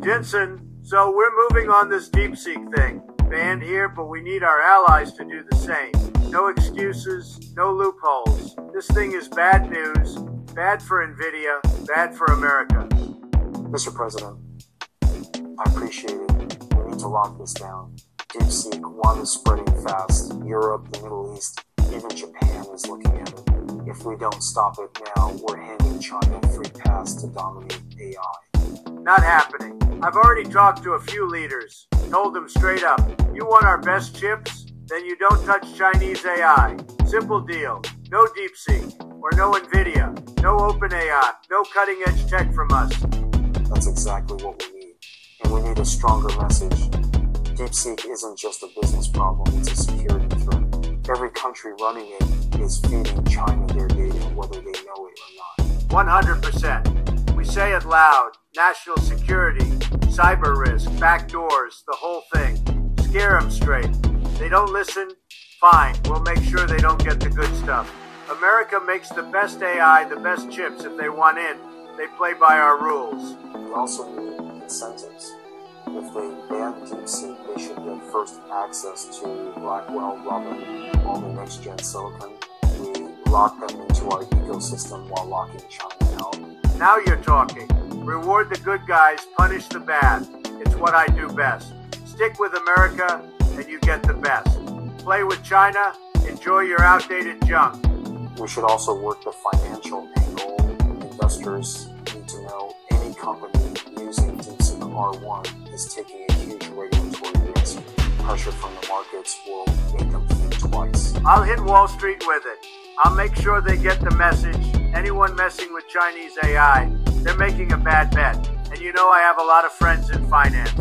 Jensen, so we're moving on this DeepSeek thing. Banned here, but we need our allies to do the same. No excuses, no loopholes. This thing is bad news, bad for NVIDIA, bad for America. Mr. President, I appreciate it. We need to lock this down. DeepSeek, one is spreading fast. Europe, the Middle East, even Japan is looking at it. If we don't stop it now, we're handing China a free pass to dominate AI. Not happening. I've already talked to a few leaders. Told them straight up, you want our best chips? Then you don't touch Chinese AI. Simple deal. No DeepSeek, or no NVIDIA, no OpenAI, no cutting-edge tech from us. That's exactly what we need. And we need a stronger message. DeepSeek isn't just a business problem, it's a security threat. Every country running it is feeding China their data, whether they know it or not. 100%. We say it loud. National security, cyber risk, backdoors, the whole thing. Scare them straight. They don't listen? Fine, we'll make sure they don't get the good stuff. America makes the best AI, the best chips. If they want in, they play by our rules. We also need incentives. If they ban DeepSeek, they should get first access to Blackwell, Robin, all the next-gen silicon. We lock them into our ecosystem while locking China out. Now you're talking. Reward the good guys, punish the bad. It's what I do best. Stick with America, and you get the best. Play with China, enjoy your outdated junk. We should also work the financial angle. Investors need to know any company using DeepSeek R1 is taking a huge regulatory risk. Pressure from the markets will make them think twice. I'll hit Wall Street with it. I'll make sure they get the message. Anyone messing with Chinese AI, they're making a bad bet. And you know I have a lot of friends in finance.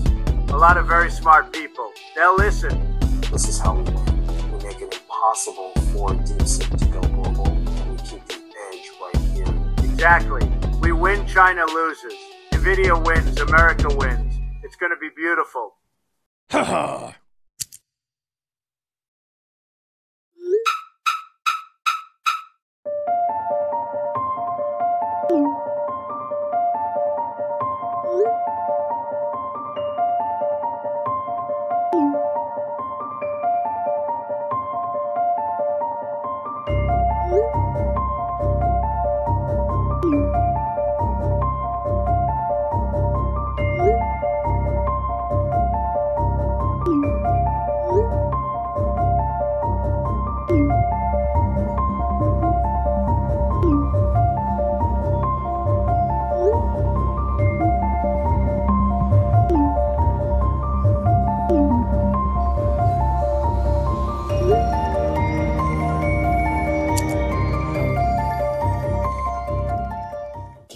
A lot of very smart people. They'll listen. This is how we win. We make it impossible for DeepSeek to go global, and we keep the edge right here. Exactly. We win, China loses. NVIDIA wins, America wins. It's going to be beautiful. Ha ha!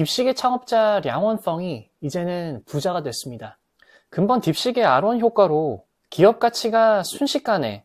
딥식의 창업자 량원펑이 이제는 부자가 됐습니다. 근본 딥식의 R1 효과로 기업 가치가 순식간에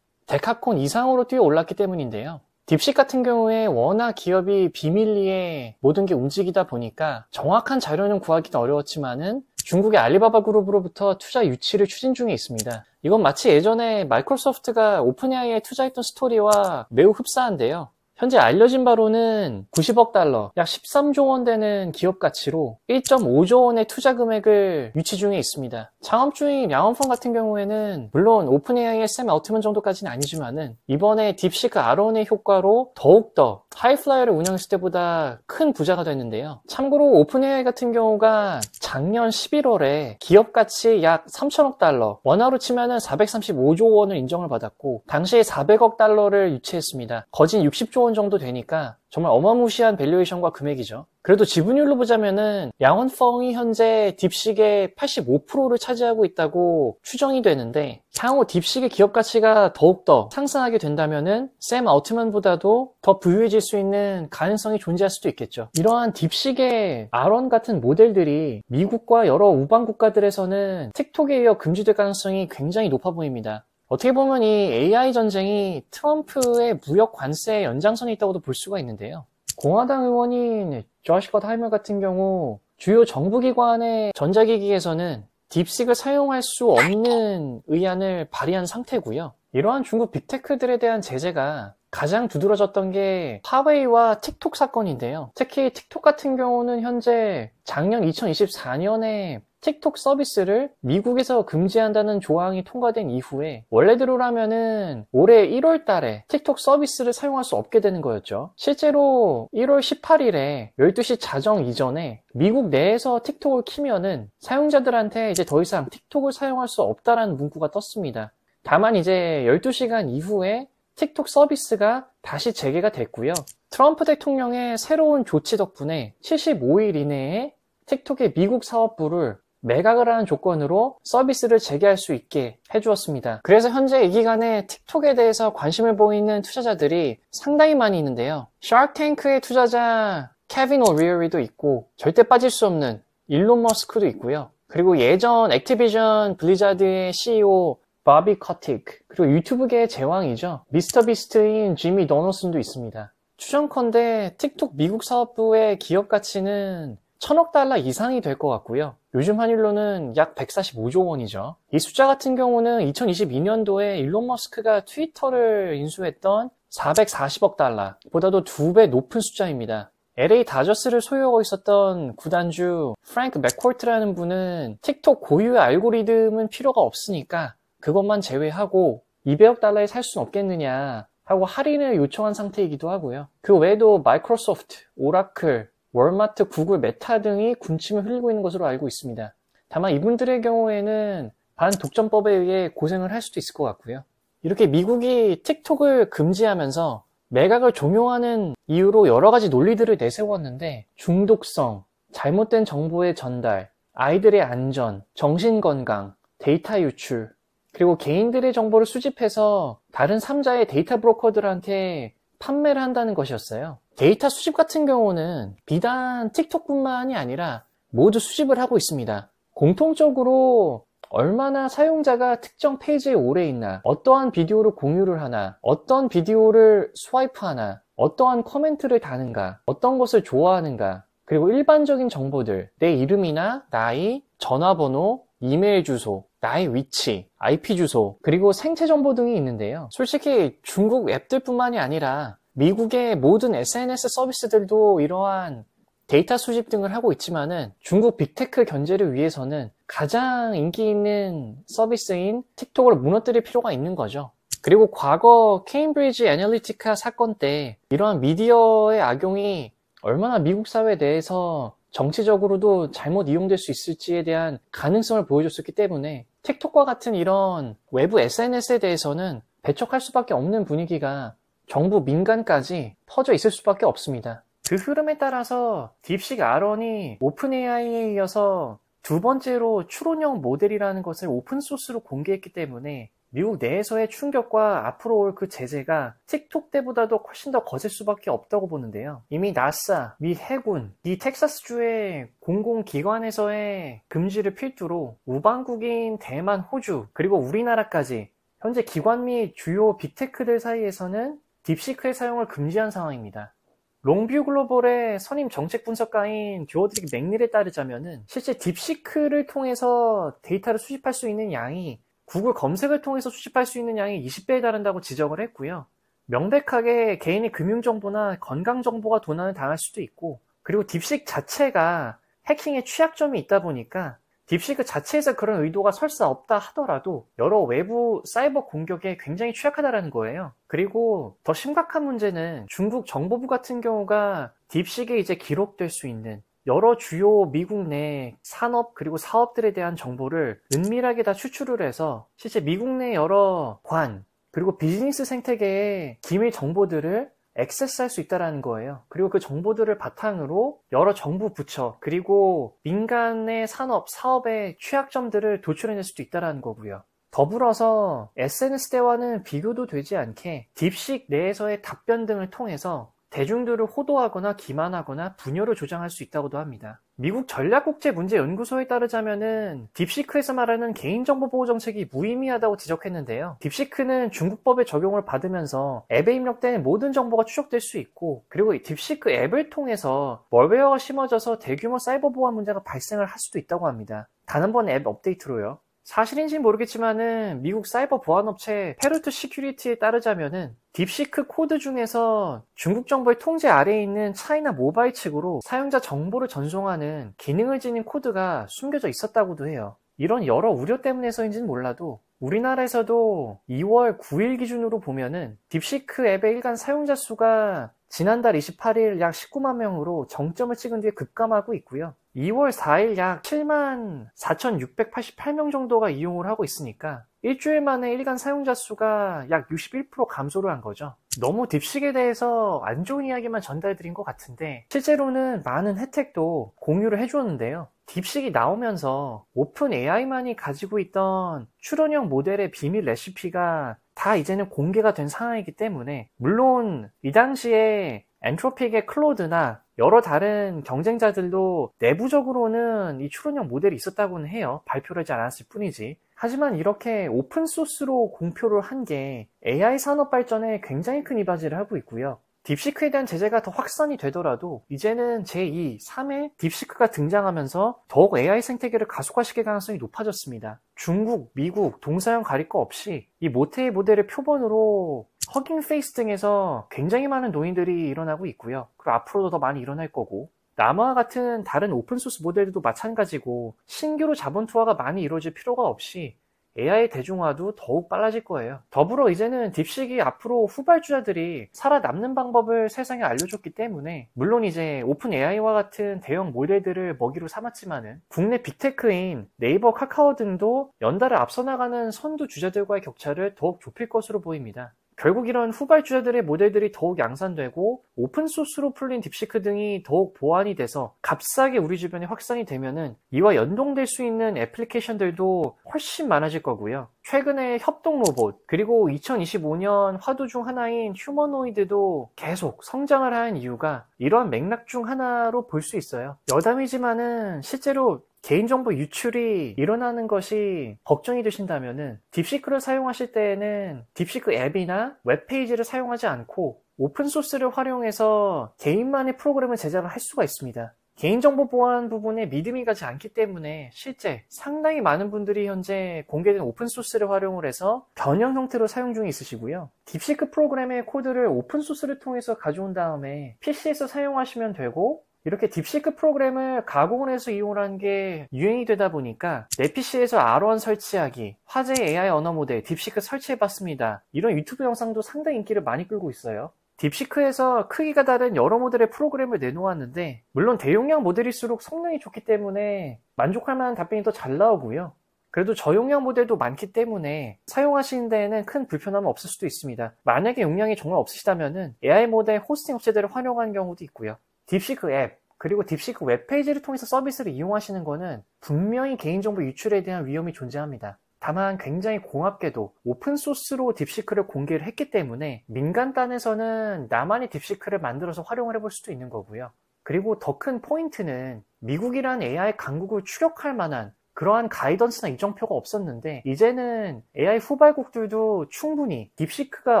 데카콘 이상으로 뛰어 올랐기 때문인데요. 딥식 같은 경우에 워낙 기업이 비밀리에 모든 게 움직이다 보니까 정확한 자료는 구하기는 어려웠지만은 중국의 알리바바 그룹으로부터 투자 유치를 추진 중에 있습니다. 이건 마치 예전에 마이크로소프트가 오픈AI에 투자했던 스토리와 매우 흡사한데요. 현재 알려진 바로는 90억 달러, 약 13조 원 되는 기업 가치로 1.5조 원의 투자 금액을 유치 중에 있습니다. 창업 중인 량원펑 같은 경우에는 물론 오픈AI의 샘 알트만 정도까지는 아니지만은 이번에 딥시크 R1의 효과로 더욱더 하이플라이어를 운영했을 때보다 큰 부자가 됐는데요. 참고로 오픈AI 같은 경우가 작년 11월에 기업 가치 약 3천억 달러, 원화로 치면은 435조 원을 인정을 받았고 당시에 400억 달러를 유치했습니다. 거진 60조 원 정도 되니까 정말 어마무시한 밸류에이션과 금액이죠. 그래도 지분율로 보자면은 량원펑이 현재 딥식의 85%를 차지하고 있다고 추정이 되는데 향후 딥식의 기업 가치가 더욱더 상승하게 된다면은 샘 알트만보다도 더 부유해질 수 있는 가능성이 존재할 수도 있겠죠. 이러한 딥식의 R1 같은 모델들이 미국과 여러 우방 국가들에서는 틱톡에 이어 금지될 가능성이 굉장히 높아 보입니다. 어떻게 보면 이 AI 전쟁이 트럼프의 무역 관세의 연장선에 있다고도 볼 수가 있는데요. 공화당 의원인 조시 겉하이머 같은 경우 주요 정부기관의 전자기기에서는 딥식을 사용할 수 없는 의안을 발의한 상태고요. 이러한 중국 빅테크들에 대한 제재가 가장 두드러졌던 게 화웨이와 틱톡 사건인데요. 특히 틱톡 같은 경우는 현재 작년 2024년에 틱톡 서비스를 미국에서 금지한다는 조항이 통과된 이후에 원래대로라면은 올해 1월 달에 틱톡 서비스를 사용할 수 없게 되는 거였죠. 실제로 1월 18일에 12시 자정 이전에 미국 내에서 틱톡을 키면은 사용자들한테 이제 더 이상 틱톡을 사용할 수 없다라는 문구가 떴습니다. 다만 이제 12시간 이후에 틱톡 서비스가 다시 재개가 됐고요. 트럼프 대통령의 새로운 조치 덕분에 75일 이내에 틱톡의 미국 사업부를 매각을 하는 조건으로 서비스를 재개할 수 있게 해주었습니다. 그래서 현재 이 기간에 틱톡에 대해서 관심을 보이는 투자자들이 상당히 많이 있는데요. 샤크탱크의 투자자 케빈 오리어리도 있고 절대 빠질 수 없는 일론 머스크도 있고요. 그리고 예전 액티비전 블리자드의 CEO 바비 커틱, 그리고 유튜브계의 제왕이죠. 미스터 비스트인 지미 도너슨도 있습니다. 추정컨대 틱톡 미국 사업부의 기업 가치는 1000억 달러 이상이 될 것 같고요. 요즘 환율로는 약 145조 원이죠. 이 숫자 같은 경우는 2022년도에 일론 머스크가 트위터를 인수했던 440억 달러보다도 2배 높은 숫자입니다. LA 다저스를 소유하고 있었던 구단주 프랭크 맥코트라는 분은 틱톡 고유의 알고리즘은 필요가 없으니까 그것만 제외하고 200억 달러에 살 수는 없겠느냐 하고 할인을 요청한 상태이기도 하고요. 그 외에도 마이크로소프트, 오라클, 월마트, 구글, 메타 등이 군침을 흘리고 있는 것으로 알고 있습니다. 다만 이분들의 경우에는 반독점법에 의해 고생을 할 수도 있을 것 같고요. 이렇게 미국이 틱톡을 금지하면서 매각을 종용하는 이유로 여러 가지 논리들을 내세웠는데 중독성, 잘못된 정보의 전달, 아이들의 안전, 정신건강, 데이터 유출, 그리고 개인들의 정보를 수집해서 다른 3자의 데이터 브로커들한테 판매를 한다는 것이었어요. 데이터 수집 같은 경우는 비단 틱톡뿐만이 아니라 모두 수집을 하고 있습니다. 공통적으로 얼마나 사용자가 특정 페이지에 오래 있나, 어떠한 비디오를 공유를 하나, 어떤 비디오를 스와이프하나, 어떠한 코멘트를 다는가, 어떤 것을 좋아하는가, 그리고 일반적인 정보들, 내 이름이나 나이, 전화번호, 이메일 주소, 나의 위치, IP 주소, 그리고 생체 정보 등이 있는데요. 솔직히 중국 앱들뿐만이 아니라 미국의 모든 SNS 서비스들도 이러한 데이터 수집 등을 하고 있지만은 중국 빅테크 견제를 위해서는 가장 인기 있는 서비스인 틱톡을 무너뜨릴 필요가 있는 거죠. 그리고 과거 케임브리지 애널리티카 사건 때 이러한 미디어의 악용이 얼마나 미국 사회 내에서 정치적으로도 잘못 이용될 수 있을지에 대한 가능성을 보여줬었기 때문에 틱톡과 같은 이런 외부 SNS에 대해서는 배척할 수밖에 없는 분위기가 정부 민간까지 퍼져 있을 수밖에 없습니다. 그 흐름에 따라서 딥식 R1이 오픈 AI에 이어서 두 번째로 추론형 모델이라는 것을 오픈소스로 공개했기 때문에 미국 내에서의 충격과 앞으로 올 그 제재가 틱톡 때보다도 훨씬 더 거셀 수밖에 없다고 보는데요. 이미 나사, 미 해군, 이 텍사스주의 공공기관에서의 금지를 필두로 우방국인 대만, 호주, 그리고 우리나라까지 현재 기관 및 주요 빅테크들 사이에서는 딥시크의 사용을 금지한 상황입니다. 롱뷰 글로벌의 선임 정책 분석가인 듀어드릭 맥닐에 따르자면은 실제 딥시크를 통해서 데이터를 수집할 수 있는 양이 구글 검색을 통해서 수집할 수 있는 양이 20배에 달한다고 지적을 했고요. 명백하게 개인의 금융정보나 건강정보가 도난을 당할 수도 있고, 그리고 딥식 자체가 해킹의 취약점이 있다 보니까 딥시크 자체에서 그런 의도가 설사 없다 하더라도 여러 외부 사이버 공격에 굉장히 취약하다는 거예요. 그리고 더 심각한 문제는 중국 정보부 같은 경우가 딥식에 이제 기록될 수 있는 여러 주요 미국 내 산업 그리고 사업들에 대한 정보를 은밀하게 다 추출을 해서 실제 미국 내 여러 관 그리고 비즈니스 생태계의 기밀 정보들을 액세스할 수 있다는 거예요. 그리고 그 정보들을 바탕으로 여러 정부 부처 그리고 민간의 산업, 사업의 취약점들을 도출해낼 수도 있다는 거고요. 더불어서 SNS 대화는 비교도 되지 않게 딥식 내에서의 답변 등을 통해서 대중들을 호도하거나 기만하거나 분열을 조장할 수 있다고도 합니다. 미국 전략국제문제연구소에 따르자면은 딥시크에서 말하는 개인정보 보호 정책이 무의미하다고 지적했는데요. 딥시크는 중국법의 적용을 받으면서 앱에 입력된 모든 정보가 추적될 수 있고, 그리고 이 딥시크 앱을 통해서 멀웨어가 심어져서 대규모 사이버 보안 문제가 발생을 할 수도 있다고 합니다. 단 한 번의 앱 업데이트로요. 사실인지는 모르겠지만은 미국 사이버 보안업체 페르투 시큐리티에 따르자면은 딥시크 코드 중에서 중국 정부의 통제 아래에 있는 차이나 모바일 측으로 사용자 정보를 전송하는 기능을 지닌 코드가 숨겨져 있었다고도 해요. 이런 여러 우려 때문에서인지는 몰라도 우리나라에서도 2월 9일 기준으로 보면은 딥시크 앱의 일간 사용자 수가 지난달 28일 약 19만 명으로 정점을 찍은 뒤에 급감하고 있고요. 2월 4일 약 7만 4,688명 정도가 이용을 하고 있으니까 일주일 만에 일간 사용자 수가 약 61% 감소를 한 거죠. 너무 딥식에 대해서 안 좋은 이야기만 전달드린 것 같은데 실제로는 많은 혜택도 공유를 해주었는데요. 딥식이 나오면서 오픈 AI만이 가지고 있던 추론형 모델의 비밀 레시피가 다 이제는 공개가 된 상황이기 때문에 물론 이 당시에 엔트로픽의 클로드나 여러 다른 경쟁자들도 내부적으로는 이 추론형 모델이 있었다고는 해요. 발표를 하지 않았을 뿐이지. 하지만 이렇게 오픈소스로 공표를 한 게 AI 산업 발전에 굉장히 큰 이바지를 하고 있고요. 딥시크에 대한 제재가 더 확산이 되더라도 이제는 제2, 3의 딥시크가 등장하면서 더욱 AI 생태계를 가속화시킬 가능성이 높아졌습니다. 중국, 미국, 동서양 가릴 거 없이 이 모테이 모델의 표본으로 허깅 페이스 등에서 굉장히 많은 논의들이 일어나고 있고요. 그리고 앞으로도 더 많이 일어날 거고 나마와 같은 다른 오픈소스 모델들도 마찬가지고 신규로 자본 투하가 많이 이루어질 필요가 없이 AI 대중화도 더욱 빨라질 거예요. 더불어 이제는 딥식이 앞으로 후발주자들이 살아남는 방법을 세상에 알려줬기 때문에 물론 이제 오픈 AI와 같은 대형 모델들을 먹이로 삼았지만은 국내 빅테크인 네이버, 카카오 등도 연달아 앞서 나가는 선두 주자들과의 격차를 더욱 좁힐 것으로 보입니다. 결국 이런 후발주자들의 모델들이 더욱 양산되고 오픈소스로 풀린 딥시크 등이 더욱 보완이 돼서 값싸게 우리 주변에 확산이 되면은 이와 연동될 수 있는 애플리케이션들도 훨씬 많아질 거고요. 최근에 협동 로봇 그리고 2025년 화두 중 하나인 휴머노이드도 계속 성장을 하는 이유가 이러한 맥락 중 하나로 볼 수 있어요. 여담이지만은 실제로 개인정보 유출이 일어나는 것이 걱정이 되신다면은 딥시크를 사용하실 때에는 딥시크 앱이나 웹페이지를 사용하지 않고 오픈소스를 활용해서 개인만의 프로그램을 제작을 할 수가 있습니다. 개인정보 보안 부분에 믿음이 가지 않기 때문에 실제 상당히 많은 분들이 현재 공개된 오픈소스를 활용을 해서 변형 형태로 사용 중에 있으시고요. 딥시크 프로그램의 코드를 오픈소스를 통해서 가져온 다음에 PC에서 사용하시면 되고 이렇게 딥시크 프로그램을 가공을 해서 이용하는 게 유행이 되다 보니까 내 PC에서 R1 설치하기, 화제의 AI 언어 모델 딥시크 설치해봤습니다. 이런 유튜브 영상도 상당히 인기를 많이 끌고 있어요. 딥시크에서 크기가 다른 여러 모델의 프로그램을 내놓았는데 물론 대용량 모델일수록 성능이 좋기 때문에 만족할 만한 답변이 더 잘 나오고요. 그래도 저용량 모델도 많기 때문에 사용하시는 데에는 큰 불편함은 없을 수도 있습니다. 만약에 용량이 정말 없으시다면 AI 모델 호스팅 업체들을 활용하는 경우도 있고요. 딥시크 앱, 그리고 딥시크 웹페이지를 통해서 서비스를 이용하시는 것은 분명히 개인정보 유출에 대한 위험이 존재합니다. 다만 굉장히 공합게도 오픈소스로 딥시크를 공개를 했기 때문에 민간단에서는 나만의 딥시크를 만들어서 활용을 해볼 수도 있는 거고요. 그리고 더 큰 포인트는 미국이란 AI 강국을 추격할 만한 그러한 가이던스나 이정표가 없었는데 이제는 AI 후발국들도 충분히 딥시크가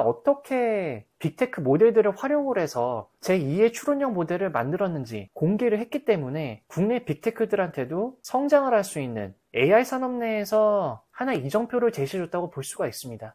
어떻게 빅테크 모델들을 활용을 해서 제2의 추론형 모델을 만들었는지 공개를 했기 때문에 국내 빅테크들한테도 성장을 할 수 있는 AI 산업 내에서 하나의 이정표를 제시해줬다고 볼 수가 있습니다.